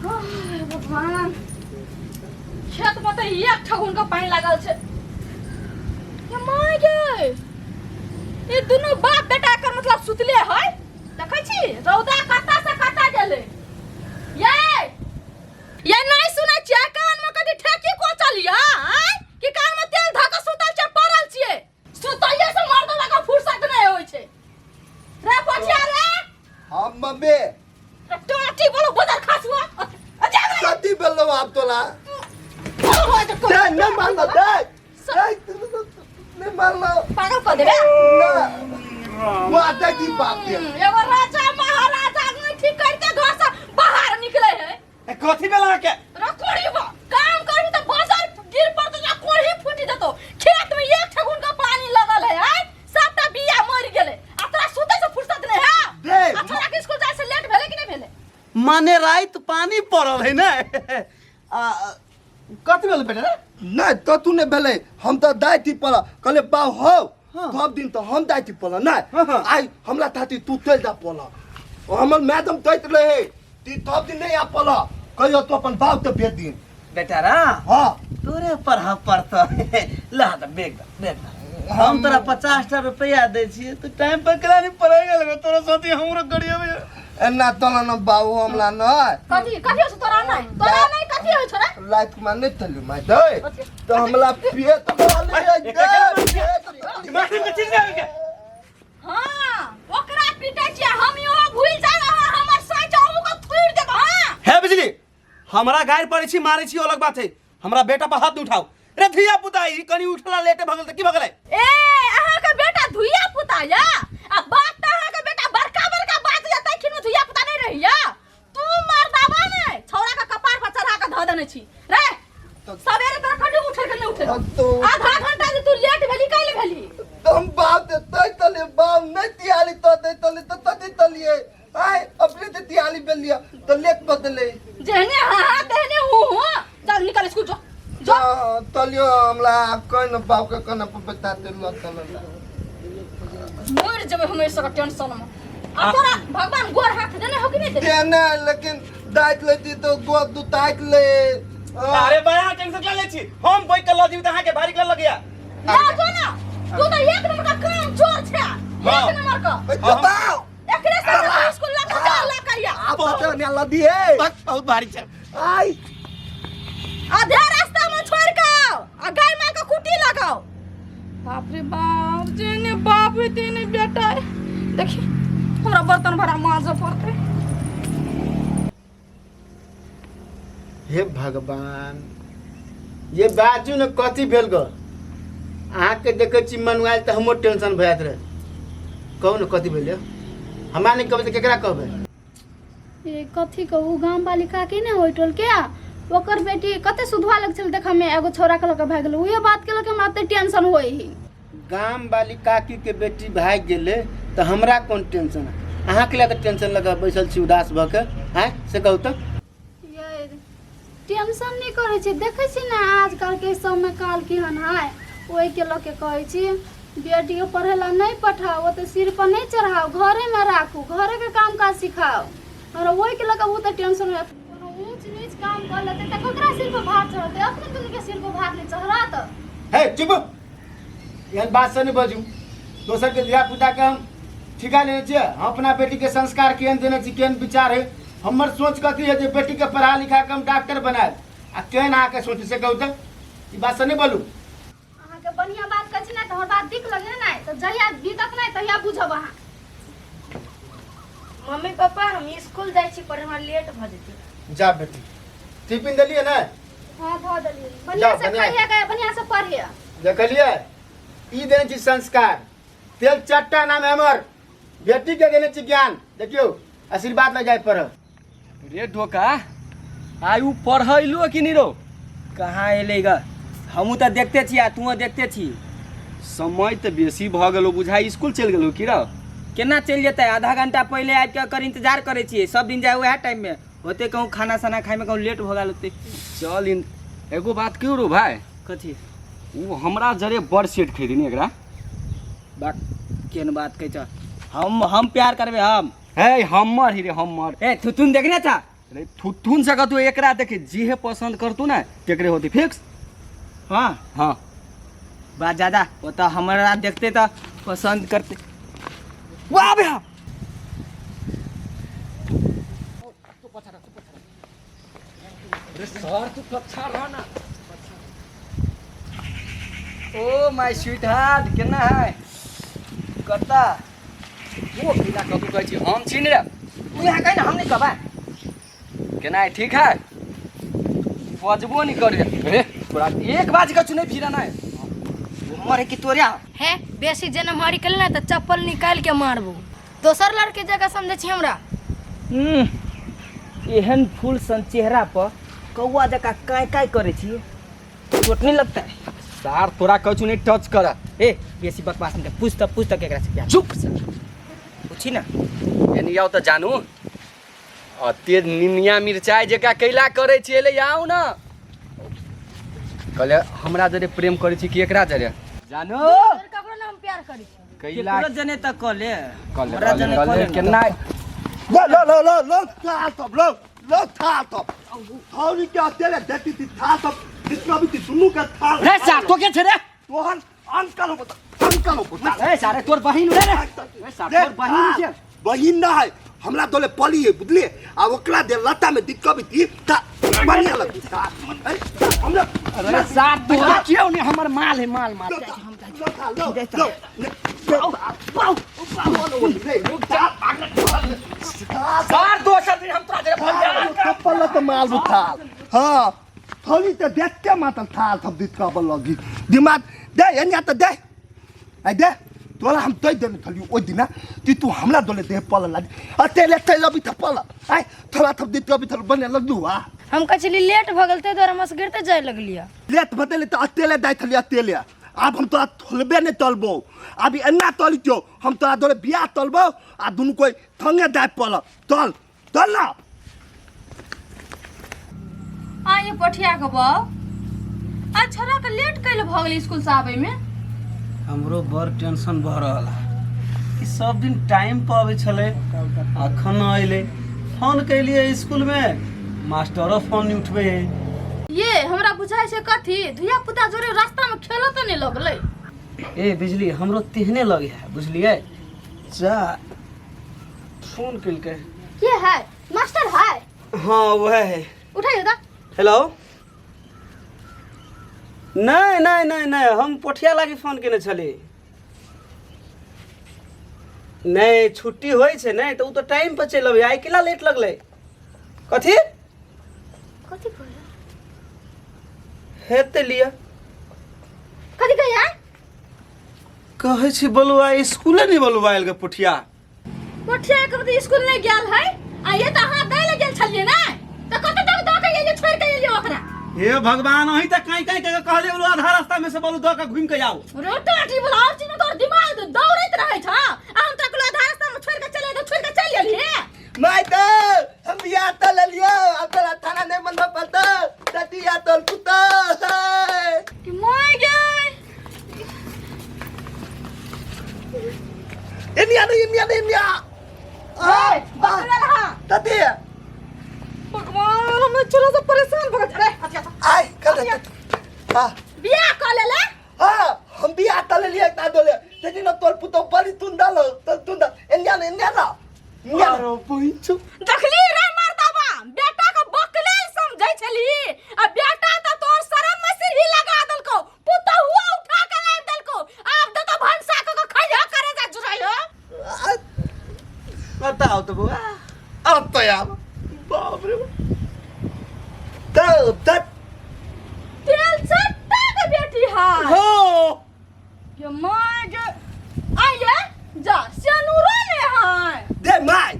भगवान खेत में तो एक ठगुन का पानी लागल छे। ये माय गे ये दोनों बाप बेटा कर मतलब सुतले है देखै छी रौदा कत्ता से कत्ता गेले। ये नहीं सुनै छियै कान में कदी ठेकी को चलिया कि कान में तेल धक सुतल छ पड़ल छियै सुतैये से मर्द लगा फुर्सत नहीं होय छे रे पछिया रे। हम मम्मी टोटी बोलो बदर खासुआ कति बेल्लो आप तोला दे न मानो दे न मानो पागल कर देबे वो आता की बात है। एगो राजा महाराजा नहीं ठीक करके घर से बाहर निकले है ए कथि बेला के रकोड़ी बा काम करबी त बाजार गिर पड़त ना कोड़ी फूटी जतो खेत में एक ठगुन का पानी लगल है सबटा बिया मर गेले आ तोरा सुते से फुर्सत नहीं है दे अच्छा के स्कूल जाए से लेट भेले कि नहीं भेले माने रात पानी पड़ल है ना कथि बेला बेटा रे नहीं तो तूने भेले हम तो दायती पला कहले बाऊ हो सब दिन तो हम दायती पला नहीं आई हमला थाती तू तेल जा पला हमर मैडम दैत रहे ती सब दिन नहीं आ पला कहियो तो अपन बाऊ तो भेज दिन बेटा रा हां तोरे पर हम पड़ता ला त बेग हम तोरा 50 रुपया दे छी तो टाइम पर करा नहीं पड़ेगा लगे तोरा साथी हमरो गड़िया में एना तोला न बाऊ हमला नहीं कथि हो तोरा नहीं कथि हो छोरा लाइफ में नहीं चली मैं दे तो हमला पिए तो दिमाग में चीज नहीं के हां ओकरा पीटे छी हम यो भूल जाना हमर साइचाऊ को थुड़ देब हां हे बिजली हमरा गायर पड़े छी मारे छी अलग बात है हमरा बेटा पर हाथ उठाओ रे धिया पुता ई कनी उठला लेटे भगल त की भगल ए अहा के बेटा धुइया पुता या आ बात त अहा के बेटा बड़का बात जाता खिनु धुइया पुता नहीं रहिया तू मर्दावा नहीं छौरा का कपार पर चढ़ा के ध देने छी रे सवेरे तोरा कडी उठे के नहीं उठे आधा घंटा जे तू लेट भेली काहे भेली हम बाप दे तै तले बाप नहीं तियाली तो दे तले तो तदी तलिए आय अपने ते तियाली बेलिया तो लेट बदले जेने हां तेने हूं चल निकल स्कूल जो जा तलियो हमला कोई न बाप के कना पर बताते ल तलला मोर जब हमें सब टेंशन में आ तोरा भगवान गोर हाथ देने हो कि नहीं देने देना लेकिन दाइत लेती तो गो दु ताइत ले अरे बया टेंशन क्या ले छी हम बैठ के लजी त हां के भारी कर लगिया ला जो ना तू तो एक नंबर का काम चोर छे एक नंबर का बाऊ एकरे से स्कूल ला करिया आप तो ने ला दिए बहुत भारी छ आई आधे रास्ता में छोड़ के आओ आ गाय मां का कुटी लगाओ बाप रे बाप जेने बाप है तेने बेटा है देखी हमरा बर्तन भरा मांजो पड़ते हे भगवान ये बाजू न कथी भेल ग अहाँ के देखे छी मनुआल त हमो टेंशन भयात रहे कहू न कथी भेल हमरा नहीं कहबे त केकरा कहबे ए कथी कहू गांव वाली काकी ने होय टोल के ओकर बेटी कते सुधवा लग चल देख में एगो छोरा के लके भाग गेल उहे बात के लके हमरा त टेंशन होय ही गांव वाली काकी के बेटी भाग गेले त हमरा कोन टेंशन अहाँ के लिए त टेंशन लगा बैसल छी उदास भ के हैं से कहू त ये टेंशन नहीं करे छी देखे छी ना आजकल के समय काल की हन है ओई के लके कहै छी बेटी के पढ़ेला नहीं पठाओ तो सिर पर नहीं चढ़ाओ घरे में राखू घरे के काम काज सिखाओ और ओई के लके वो त टेंशन है ऊंच नीच काम कर लेते त ककरा सिर पर भार चढ़ते अपने तुम के सिर पर भार नहीं चढ़ा त हे चुप यहन बात से नहीं बजू दोसर के धिया पुता के हम ठिका लेने छियै हम अपना बेटी के संस्कार केहन देने छी केहन विचार है हमर सोच कथी है जे बेटी के पढ़ा लिखा के हम डॉक्टर बनाए आ केहन अहाँ के सोच से कहू त ई बात से नहीं बोलू अहाँ के बढ़िया बात कहै छी ना त हमर बात दिख लगे ना त जहिया बीतत नहीं तहिया बुझब अहाँ मम्मी पापा हम स्कूल जाय छी पर हमरा लेट भ जेतै जा बेटी टिफिन देलिए ना हां ध देलिए बढ़िया से खाइए के बढ़िया से पढ़िए देखलिए ई देने छी संस्कार तेल चट्टा नाम हमर बेटी के देने छी ज्ञान देखियो आशीर्वाद ले जाय पर रे ढोका आइ उ पढ़ैलो कि नहीं रो कहाँ एले ग हमू तो देखते छी आ तू देखते छी समय तो बेसी भ गेलो बुझाई स्कूल चल गेलो की रो केना चल जेतै आधा घंटा पहले आबि के कर इंतजार करे छी सब दिन जाए वह टाइम में होते कहूँ खाना साना खाए में कहूँ लेट हो गल होते चल इन एगो बात क्यों रो भाई कथी वो हमरा जरे बड़ सेट खरीदनी एकरा बात केन बात कह हम प्यार करबे हम हे हमर ही रे हमर ए तुम देखने था अरे थुथुन सका तू एकरा देखे जीहे पसंद करतू ना तेकरे होती फिक्स। हाँ हाँ बात ज्यादा वो तो हमारा देखते तो पसंद करते। वाह भैया अरे सर तू कच्छा रह ना। ओ माय स्वीट हार्ट केना है कता वो बिना कतू कहै छी हम छी रे तू यहाँ कहीं ना हम नहीं कहबा केना है ठीक है बजबो नहीं कर रे तोरा एक बाज का चुने फिरा ना मरे की तोरिया है बेसी जना मारी कल ना तो चप्पल निकाल के मारबो। दोसर लड़के जगह समझे छी हमरा। एहन फूल सन चेहरा पर कौआ जका काय काय करे छी चोट नहीं लगता है। सार तोरा कहू नहीं टच कर ए बेसी बकवास नहीं पूछ तक एकरा से चुप पूछी ना एनी आओ तो जानू अते निमिया मिर्चाई जका कैला करे छी ले आऊ ना कहले हमरा जरे प्रेम करे छी कि एकरा जरे जानू ककरो नाम प्यार करी छी कैला पूरा जने तक कले हमरा जने कहले केना लो था सब लो था सब थाली क्या तेरे देती थी था सब जितना भी थी सुनू का था रे सार तो के छे रे तोहन अंकल हो बता ए सारे तोर बहिन रे रे सार तोर बहिन छे बहिन ना है हमरा दोले पली है बुझले आ ओकरा दे लता में दिक्कत भी थी था बढ़िया लग था हमरा अरे सार तोरा क्यों नहीं हमर माल है माल माल सार दोसर दिन हम तोरा जरे फोन दे कपल तो माल उठा हां थोड़ी तो देख के मातल था सब दिक्कत लगी दिमाग दे एनिया तो दे आई दे तोला हम तोय देने थली ओ दिना ती तू हमला दोले दे पल लाग अतेले तेल भी थपल आई थोड़ा थप दी तो भी थल बने लगदू आ हम कचली लेट भ गेल ते द्वारा मस गिरते जाय लगलिया। लेट बदले तो अतेले दाई थली अतेले अब हम तोरा थलबे ने तलबो अभी एना तली क्यों हम तोरा दोले बियाह तलबो आ दुनु कोई थंगे दाई पल तल ना आ ये पठिया के बा आ छोरा के लेट कैले भ गेल स्कूल से आवे में। हमरो बड़ टेंशन भ रहल कि सब दिन टाइम पर आवे छले अखन आइले फोन कैलिए स्कूल में मास्टरो फोन नहीं उठबे है। ये हमरा बुझाय छै कथी धुया पुता जोरे रास्ता में खेलो तो नहीं लगलै ए बिजली हमरो तेहने लगे है बुझलिए जा फोन कैल के के है मास्टर है हाँ वह है उठाइए दा हेलो नहीं हम पोठिया लागी फोन केने छली नहीं छुट्टी होई छे नहीं तो उ तो टाइम पर चल अबे आई केला लेट लगले कथी कथी कहले हेते लिया कथी कहिया कहे छी बोलुआ स्कूले नहीं बोलुआ आइल के पोठिया पठिया के तो स्कूल नहीं गेल है आ ये त हां दै ले गेल छलिए ना त कत तक द के ये छोड़ के ये ओकरा हे भगवान अही तक कहीं कहीं के कहले बोलु आधा रास्ता में से बोलु द के घूम के जाओ रोटी बुलाओ छी तोर दिमाग दौड़त रहे छ आ हम तक आधा रास्ता में छोड़ के चले तो छोड़ के चल गेली मैं तो हम बियाह तल लियो अकला थाना नहीं मन पड़ता ततिया तल पुता कि मोय गई इनिया ए बकरा रहा ततिया भगवान मैं चलो से परेशान भग रे आई कर हां बियाह कर ले हां हम बियाह तल लियो ता दोले तेजी न तोल पुतो बड़ी तुंदाल तल तुंदा इनिया ना यारो पोइचो देखली रे मर्दाबा बेटा के बकले समझै छली आ बेटा त तोर शरम में सिर ही लगा देलको पुतो हुआ उठा के लान देलको अब तो भंसा के खइया करे जा जुराइलो बताओ तो बुआ अब तो यार बाप रे तब तेल सट्टा के बेटी है हो ये मां के आये जा सनुरो ने है दे माय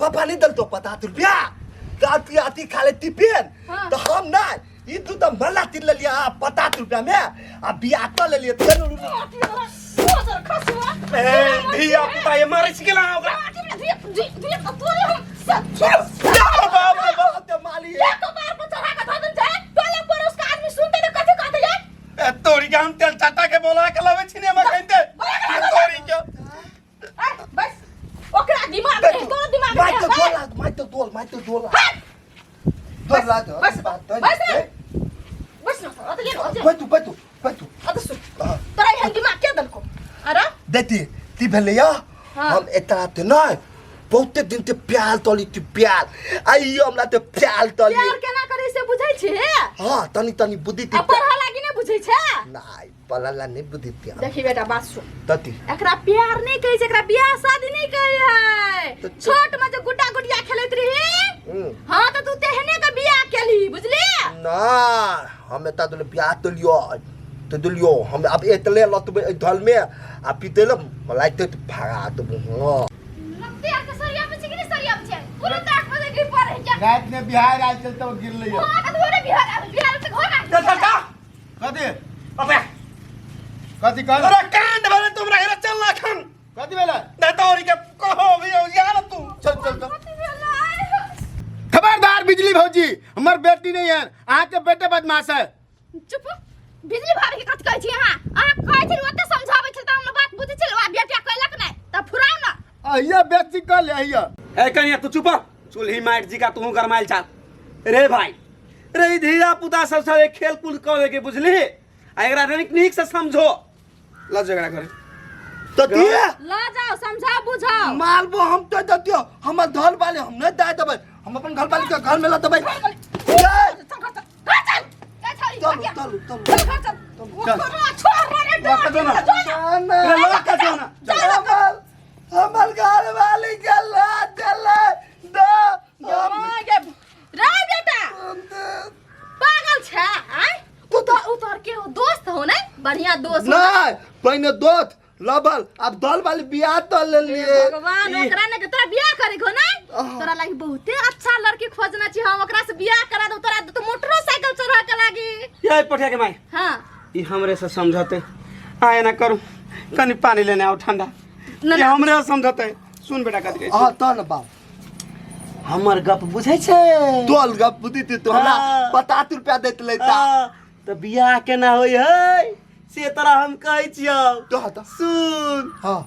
पापा नहीं दल तो पता तू बिया राती आती खाले टिपेन तो हम ना ई तू तो मला तिल लिया पता तू रुपया में अब बिया तल लिया तेनु सर खसवा ए धिया पुता ये मारे सिकला होगा तोरे हम सब बाप रे बाप ते माली एक बार पर चढ़ा के धदन जाए तोले पर उसका आदमी सुनते तो कैसे कहते यार तोरी के हम तेल चाटा के बोला के लवे छिने में कहते तोरी के बस ओकरा दिमाग है तोरा दिमाग है माय तो डोल तो ला दो बस बात तो बस रे बस ना अत ले अत बैठू अत सुन तोरा यहाँ दिमाग क्या दल को अरे देती ती भेले या हाँ। हम एतरा ते ना बहुते दिन ते प्याल तली ती प्याल आई हमरा ते प्याल तली प्यार केना करे से बुझै छी हां तनी तनी बुद्धि ती पढ़ा लागी ने बुझै छै नाइ पलाला नहीं बुद्धि ती देखी बेटा बात सुन तती एकरा प्यार नहीं कहै छै एकरा बियाह शादी नहीं कहै है छोट में जो गुड्डा गुडिया खेलैत रही हां तो तू तेहने के बियाह केली बुझली ना हम एता दले प्याल तलियो तो दुलियो हम अब एतले लतबे धल में आ पितेले मलाई ते भागा तो लगते है कि सरिया में चिकनी सरिया में छै पूरा 8 बजे गिर पड़े क्या रात में बिहार आयल चलते वो गिर लिया हां तो थोड़े बिहार से घर आ चल चल कथी अबे कथी कर अरे कांड भले तुम रहे चल ना खन कथी भेला दे तोरी के कहो भी यार तू चल खबरदार बिजली भौजी हमर बेटी नहीं है अहाँ के बेटे बदमाश है चुप बिजली भाभी के कथ कहै छी हां आ कहै छी ओते समझाबै छी त हम बात बुझै छी आ बेटिया कहलक नै त फुराउ ना अहिया बेटी कर ले अहिया ए कनिया तू चुप चूल्ही माइट जी का तू गरमाइल चाल रे भाई रे धीरा पुता सब सारे खेल कूद करे के बुझली आ एकरा नीक से समझो ला झगड़ा करे तो दिए ला जाओ समझाओ बुझाओ मालबो हम तो दतियो हम धल वाले हम नहीं दे देबै हम अपन घर वाली के घर में ला देबै हमर घर वाली के ला चले दो रे बेटा पागल छै आय उतर के दोस्त हो नै बढ़िया दोस्त नहीं पहले दोस्त लबल अब दल वाली बियाह तो ले लिए भगवान ओकरा ने तोरा बियाह करे को नै तोरा लागि बहुते अच्छा लड़की खोजना छी हम ओकरा से बियाह करा दो तोरा तो मोटरसाइकिल चढ़ा के लागी ये पठिया के माई हां ई हमरे से समझते आए ना करू कनी पानी लेने आओ ठंडा ये हमरे से समझते सुन बेटा कथी कहै हां तो न बाप हमर गप बुझै छै तोल गप बुद्धि तो हमरा 50 रुपया देत लेता तो बियाह केना होई है से तोरा हम कहै छियौ तो हता सुन हां